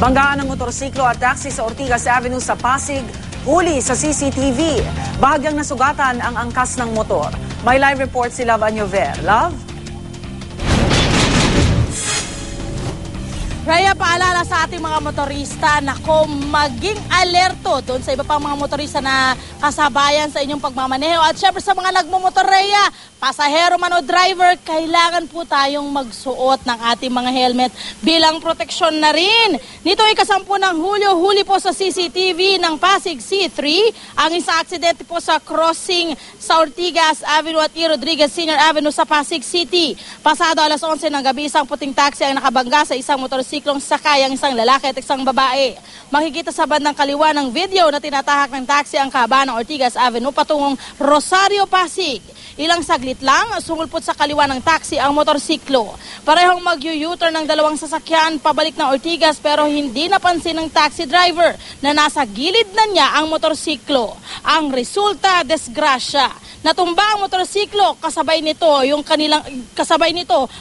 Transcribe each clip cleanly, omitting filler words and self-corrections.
Banggaan ng motorsiklo at taxi sa Ortigas Avenue sa Pasig, huli sa CCTV. Bahagyang nasugatan ang angkas ng motor. May live report si Love Anyover. Love? Raya, paalala sa ating mga motorista na maging alerto doon sa iba pang mga motorista na kasabayan sa inyong pagmamaneho. At syempre sa mga nagmumotor, Raya, pasahero man o driver, kailangan po tayong magsuot ng ating mga helmet bilang proteksyon na rin. Nito ay 10 ng Hulyo, huli po sa CCTV ng Pasig C3 ang isang aksidente po sa crossing sa Ortigas Avenue at E. Rodriguez Sr. Avenue sa Pasig City. Pasado alas 11 ng gabi, isang puting taxi ang nakabangga sa isang motorsiklong sakay ang isang lalaki at isang babae. Makikita sa bandang kaliwa ng video na tinatahak ng taxi ang kahaba ng Ortigas Avenue patungong Rosario, Pasig. Ilang saglit lang, sumulpot sa kaliwa ng taxi ang motorsiklo. Parehong mag-u-turn ng dalawang sasakyan pabalik ng Ortigas pero hindi napansin ng taxi driver na nasa gilid na niya ang motorsiklo. Ang resulta, desgrasya. Natumba ang motorsiklo, kasabay nito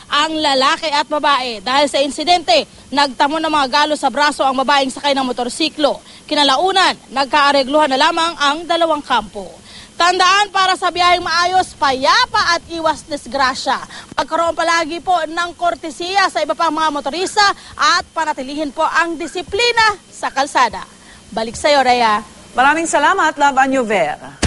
ang lalaki at babae. Dahil sa insidente, nagtamo ng mga galo sa braso ang babaeng sakay ng motorsiklo. Kinalaunan, nagkaaregluhan na lamang ang dalawang kampo. Tandaan, para sa biyaheng maayos, payapa at iwas disgrasya. Magkaroon palagi po ng kortesiya sa iba pang mga motorista at panatilihin po ang disiplina sa kalsada. Balik sa iyo, Rhea. Maraming salamat, Love Anyover.